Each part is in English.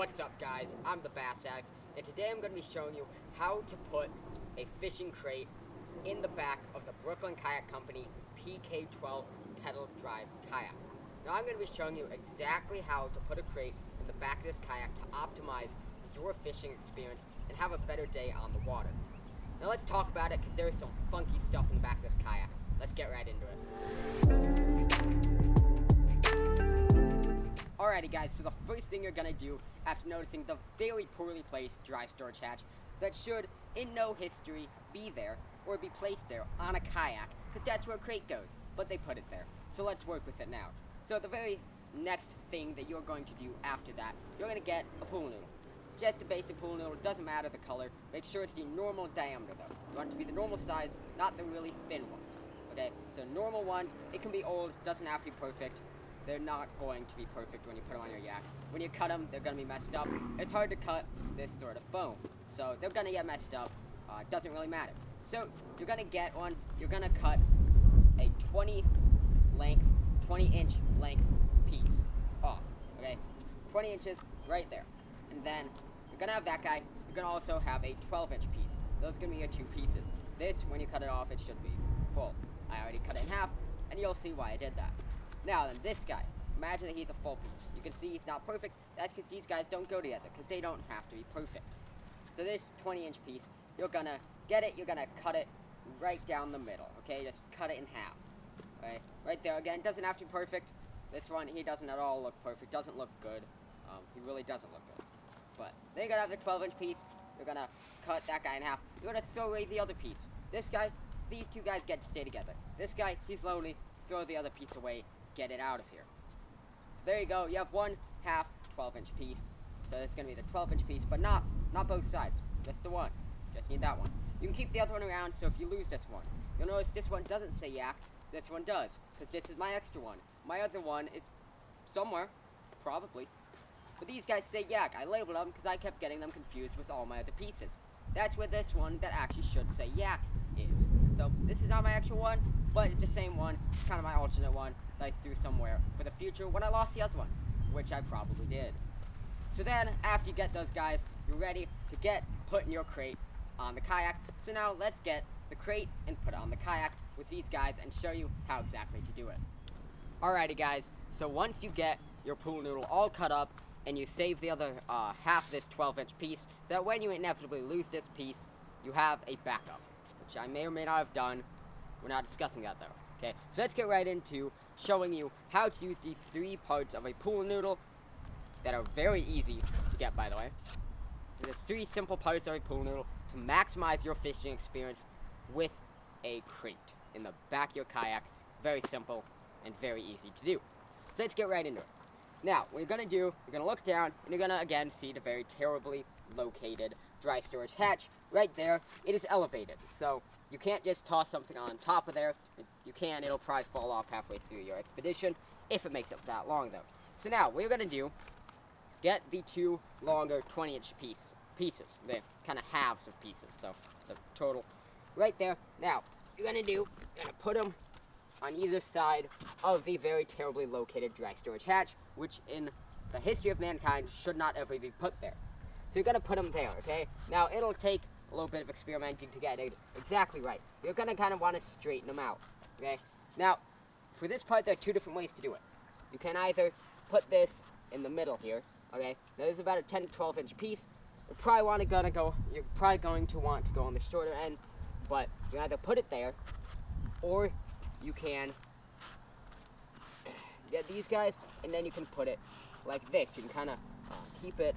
What's up, guys? I'm the Bass Addict, and today I'm going to be showing you how to put a fishing crate in the back of the Brooklyn Kayak Company PK12 pedal drive kayak. Now I'm going to be showing you exactly how to put a crate in the back of this kayak to optimize your fishing experience and have a better day on the water. Now let's talk about it because there is some funky stuff in the back of this kayak. Let's get right into it. Alrighty guys, so the first thing you're gonna do after noticing the very poorly placed dry storage hatch that should, in no history, be there or be placed there on a kayak, because that's where a crate goes, but they put it there. So let's work with it now. So the very next thing that you're going to do after that, you're gonna get a pool noodle. Just a basic pool noodle, doesn't matter the color. Make sure it's the normal diameter though. You want it to be the normal size, not the really thin ones. Okay, so normal ones, it can be old, doesn't have to be perfect. They're not going to be perfect when you put them on your yak. When you cut them, they're going to be messed up. It's hard to cut this sort of foam, so they're going to get messed up. It doesn't really matter. So you're going to get one. You're going to cut a 20-inch length piece off. Okay, 20 inches right there. And then you're going to have that guy. You're going to also have a 12-inch piece. Those are going to be your two pieces. This, when you cut it off, it should be full. I already cut it in half, and you'll see why I did that. Now then, this guy, imagine that he's a full piece. You can see he's not perfect. That's because these guys don't go together, because they don't have to be perfect. So this 20-inch piece, you're gonna get it, you're gonna cut it right down the middle, okay? Just cut it in half, okay? Right there, again, doesn't have to be perfect. This one, he doesn't at all look perfect, doesn't look good. He really doesn't look good. But then you're gonna have the 12-inch piece, you're gonna cut that guy in half. You're gonna throw away the other piece. This guy, these two guys get to stay together. This guy, he's lonely, throw the other piece away. Get it out of here. So there you go. You have one half 12-inch piece. So it's going to be the 12-inch piece, but not both sides. Just the one. Just need that one. You can keep the other one around, so if you lose this one, you'll notice this one doesn't say yak. This one does, because this is my extra one. My other one is somewhere, probably. But these guys say yak. I labeled them because I kept getting them confused with all my other pieces. That's where this one that actually should say yak is. So this is not my actual one, but it's the same one. It's kind of my alternate one that I threw somewhere for the future when I lost the other one, which I probably did. So then, after you get those guys, you're ready to get put in your crate on the kayak. So now let's get the crate and put it on the kayak with these guys and show you how exactly to do it. Alrighty guys, so once you get your pool noodle all cut up and you save the other half of this 12-inch piece, that when you inevitably lose this piece, you have a backup, which I may or may not have done. We're not discussing that though. Okay, so let's get right into showing you how to use these three parts of a pool noodle that are very easy to get, by the way. There's three simple parts of a pool noodle to maximize your fishing experience with a crate in the back of your kayak. Very simple and very easy to do. So let's get right into it. Now, what you're going to do, you're going to look down, and you're going to, again, see the very terribly located dry storage hatch right there. It is elevated, so you can't just toss something on top of there. You can, it'll probably fall off halfway through your expedition, if it makes it that long, though. So now, what you're going to do, get the two longer 20-inch pieces. They're kind of halves of pieces, so the total right there. Now, what you're going to do, you're going to put them on either side of the very terribly located dry storage hatch, which in the history of mankind should not ever be put there. So you're going to put them there, okay? Now, it'll take a little bit of experimenting to get it exactly right. You're going to kind of want to straighten them out, okay? Now, for this part, there are two different ways to do it. You can either put this in the middle here, okay? Now, this is about a 10 to 12-inch piece. You're probably going to want to go on the shorter end, but you can either put it there, or you can get these guys, and then you can put it like this. You can kind of keep it,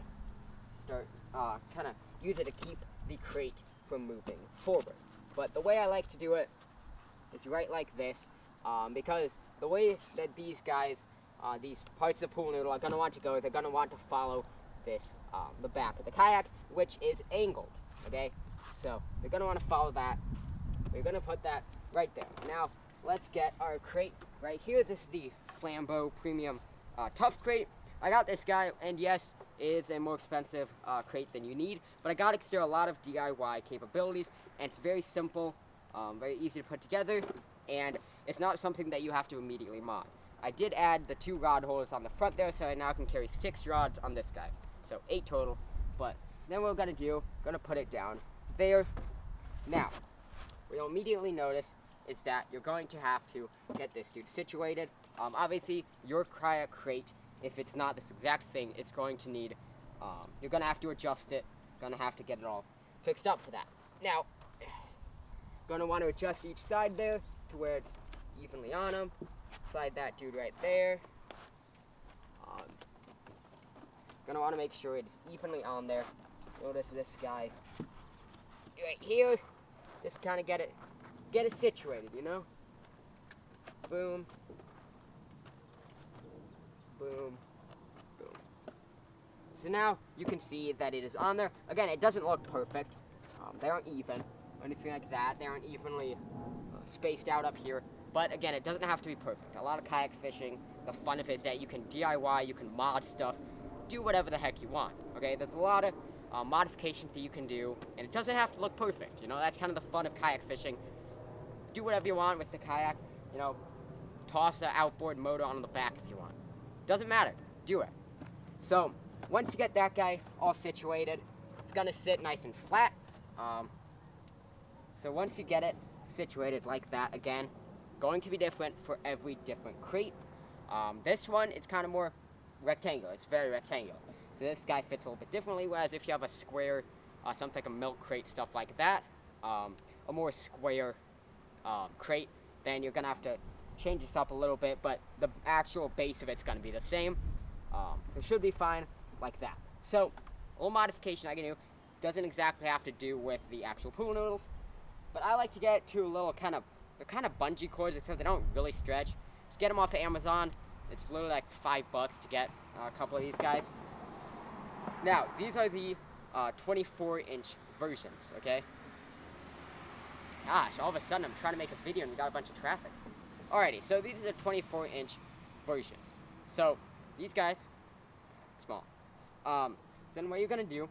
kind of use it to keep the crate from moving forward. But the way I like to do it is right like this, because the way that these guys, these parts of the pool noodle are going to want to go, they're going to want to follow this, the back of the kayak, which is angled, okay? So they're going to want to follow that. We're going to put that right there. Now, let's get our crate right here. This is the Flambeau Premium Tough Crate. I got this guy, and yes, it is a more expensive crate than you need, but I got it because there are a lot of DIY capabilities, and it's very simple, very easy to put together, and it's not something that you have to immediately mod. I did add the 2 rod holders on the front there, so I now can carry 6 rods on this guy. so 8 total. But then what we're gonna put it down there. Now, what you'll immediately notice is that you're going to have to get this dude situated. Obviously, your kayak crate, if it's not this exact thing, it's going to need, you're gonna have to adjust it, gonna have to get it all fixed up for that. Now, gonna want to adjust each side there to where it's evenly on them. Slide that dude right there. Gonna want to make sure it's evenly on there. Notice this guy right here. Just kind of get it situated, you know. Boom, boom, boom. So now you can see that it is on there. Again, it doesn't look perfect. They aren't even or anything like that. They aren't evenly spaced out up here. But again, it doesn't have to be perfect. A lot of kayak fishing, the fun of it is that you can DIY, you can mod stuff, do whatever the heck you want. Okay, there's a lot of modifications that you can do, and it doesn't have to look perfect. You know, that's kind of the fun of kayak fishing. Do whatever you want with the kayak. You know, toss the outboard motor on the back if you want. Doesn't matter. Do it. So once you get that guy all situated, it's gonna sit nice and flat. So once you get it situated like that, again, going to be different for every different crate. This one, it's kind of more rectangular. It's very rectangular. So this guy fits a little bit differently, whereas if you have a square, something like a milk crate, stuff like that, a more square crate, then you're going to have to change this up a little bit, but the actual base of it's going to be the same. So it should be fine like that. So, a little modification I can do doesn't exactly have to do with the actual pool noodles, but I like to get two little they're kind of bungee cords, except they don't really stretch. Just get them off of Amazon. It's literally like $5 to get a couple of these guys. Now, these are the 24-inch versions, okay? Gosh, all of a sudden I'm trying to make a video and we got a bunch of traffic. Alrighty, so these are the 24-inch versions. So, these guys, small. So then what you're going to do,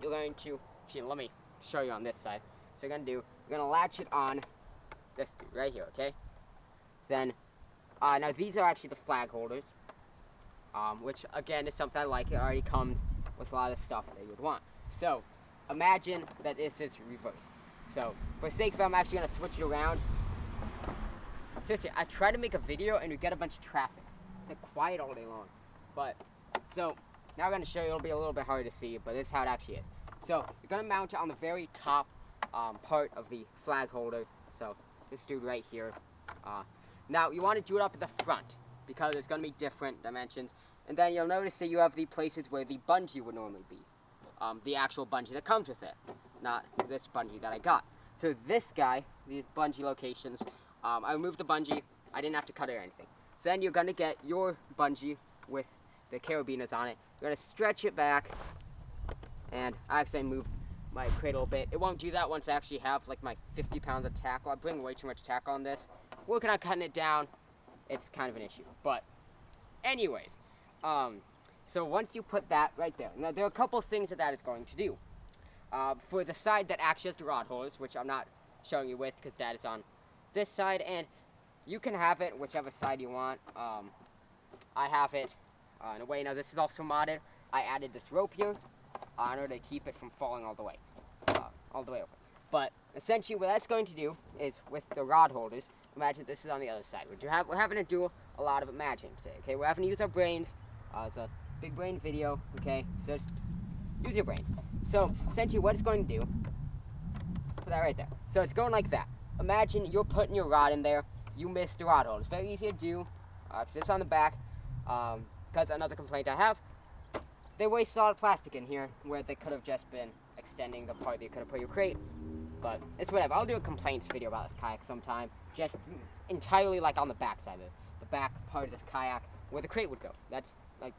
you're going to, actually, let me show you on this side. So you're going to latch it on this dude right here, okay? Then, now these are actually the flag holders, which again is something I like. It already comes with a lot of stuff that you would want. So, imagine that this is reversed. So, for sake of it, I'm actually going to switch it around. Seriously, I try to make a video and we get a bunch of traffic. It's quiet all day long. But, so, now I'm going to show you. It'll be a little bit hard to see, but this is how it actually is. So, you're going to mount it on the very top part of the flag holder. So, this dude right here. Now, you want to do it up at the front because it's going to be different dimensions. And then you'll notice that you have the places where the bungee would normally be. The actual bungee that comes with it. Not this bungee that I got. So this guy, the bungee locations, I removed the bungee. I didn't have to cut it or anything. So then you're going to get your bungee with the carabiners on it. You're going to stretch it back. And I actually moved my crate a little bit. It won't do that once I actually have like my 50 pounds of tackle. I bring way too much tackle on this. Working on cutting it down, it's kind of an issue. But anyways, so once you put that right there, now there are a couple things that it's going to do. For the side that actually has the rod holders, which I'm not showing you with because that is on this side, and you can have it whichever side you want. I have it in a way. Now this is also modded. I added this rope here in order to keep it from falling all the way over. But essentially what that's going to do is with the rod holders, imagine this is on the other side. We're having to do a lot of imagining today, okay? We're having to use our brains. It's a big brain video, okay? So just use your brains. So essentially what it's going to do, put that right there. So it's going like that. Imagine you're putting your rod in there. You missed the rod holder. It's very easy to do because it's on the back. Because another complaint I have, they waste a lot of plastic in here where they could have just been extending the part that you could have put your crate. But it's whatever. I'll do a complaints video about this kayak sometime. Just entirely like on the back side of it. The back part of this kayak where the crate would go. That's like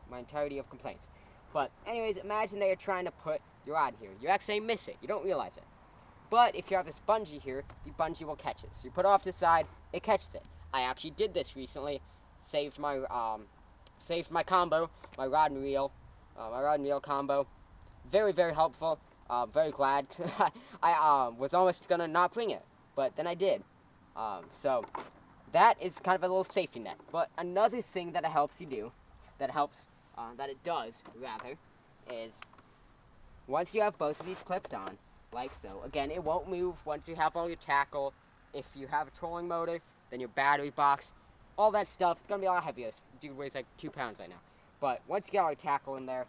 my entirety of complaints. But anyways, imagine that you're trying to put your rod here. You actually miss it. You don't realize it. But if you have this bungee here, the bungee will catch it. So you put it off to the side, it catches it. I actually did this recently. Saved my combo, my rod and reel combo. Very, very helpful. Very glad. I was almost gonna not bring it, but then I did. So that is kind of a little safety net. But another thing that it helps you do, that helps that it does, rather, is once you have both of these clipped on, like so, again, it won't move once you have all your tackle. If you have a trolling motor, then your battery box, all that stuff, it's going to be a lot heavier. This dude weighs like 2 pounds right now. But once you get all your tackle in there,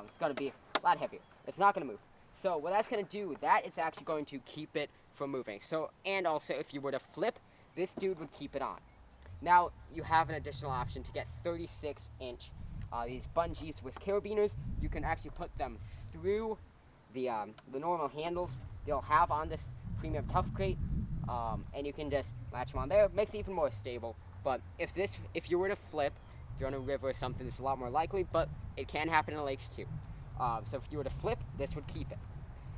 it's going to be a lot heavier. It's not going to move. So what that's going to do, that is actually going to keep it from moving. So, and also, if you were to flip, this dude would keep it on. Now, you have an additional option to get 36-inch these bungees with carabiners. You can actually put them through the normal handles they'll have on this premium tough crate, and you can just latch them on there. Makes it even more stable. But if you were to flip, if you're on a river or something, it's a lot more likely, but it can happen in lakes too. So if you were to flip, this would keep it.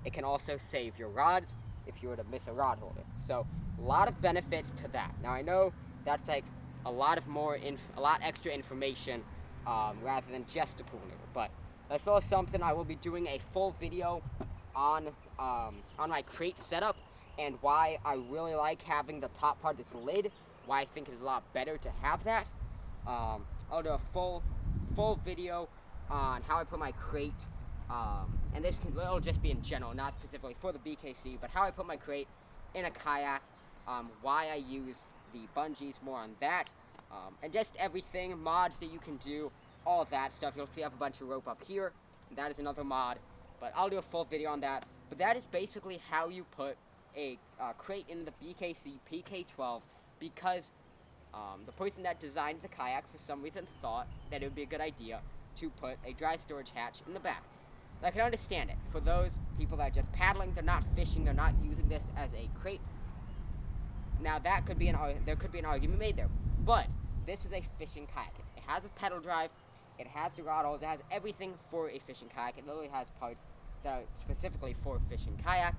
It can also save your rods if you were to miss a rod holder. So a lot of benefits to that. Now I know that's like a lot extra information rather than just a pool noodle, but that's also something I will be doing a full video on my crate setup and why I really like having the top part of this lid. Why I think it is a lot better to have that. I'll do a full video on how I put my crate, and it'll just be in general, not specifically for the BKC, but how I put my crate in a kayak, why I use the bungees, more on that, and just everything, mods that you can do, all of that stuff. You'll see I have a bunch of rope up here, and that is another mod, but I'll do a full video on that. But that is basically how you put a crate in the BKC PK12, because the person that designed the kayak for some reason thought that it would be a good idea to put a dry storage hatch in the back. And I can understand it. For those people that are just paddling, they're not fishing, they're not using this as a crate. Now there could be an argument made there, but this is a fishing kayak. It has a pedal drive, it has the rod holes, it has everything for a fishing kayak. It literally has parts that are specifically for fishing kayak,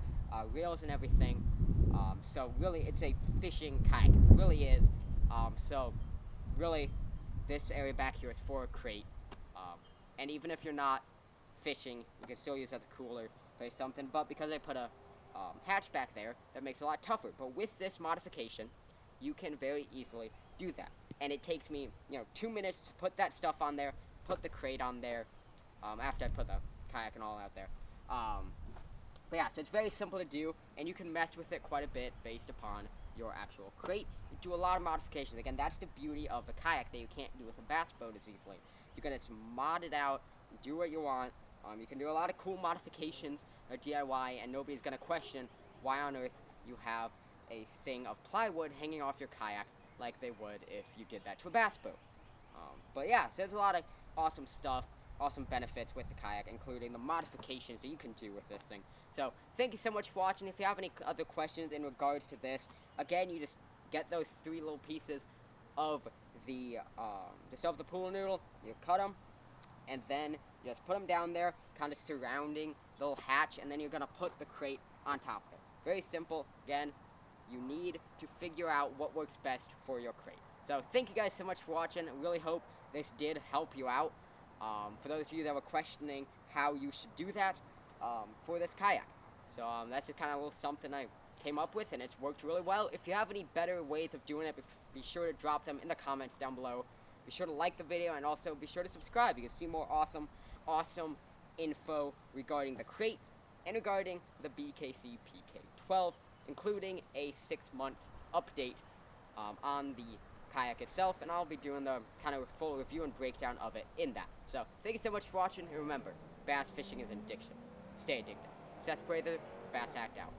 reels and everything. So really, it's a fishing kayak. It really is. So really, this area back here is for a crate. And even if you're not fishing, you can still use it as a cooler, place something. But because I put a hatch back there, that makes it a lot tougher. But with this modification, you can very easily do that. And it takes me, 2 minutes to put that stuff on there, put the crate on there, after I put the kayak and all out there. But yeah, so it's very simple to do, and you can mess with it quite a bit based upon your actual crate. You do a lot of modifications. Again, that's the beauty of the kayak that you can't do with a bass boat as easily. You can just mod it out, do what you want. You can do a lot of cool modifications or DIY, and nobody's going to question why on earth you have a thing of plywood hanging off your kayak like they would if you did that to a bass boat. But yeah, so there's a lot of awesome stuff, awesome benefits with the kayak, including the modifications that you can do with this thing. So thank you so much for watching. If you have any other questions in regards to this, again, you just get those 3 little pieces of the pool noodle, you cut them, and then you just put them down there, kind of surrounding the little hatch, and then you're going to put the crate on top of it. Very simple. Again, you need to figure out what works best for your crate. So thank you guys so much for watching. I really hope this did help you out. For those of you that were questioning how you should do that for this kayak. So that's just kind of a little something I came up with, and it's worked really well. If you have any better ways of doing it, be sure to drop them in the comments down below. Be sure to like the video, and also be sure to subscribe. You can see more awesome info regarding the crate and regarding the BKC PK12, including a 6-month update on the kayak itself, and I'll be doing the kind of full review and breakdown of it in that. So thank you so much for watching, and remember, bass fishing is an addiction. Stay addicted. Seth Prather, Bass Act out.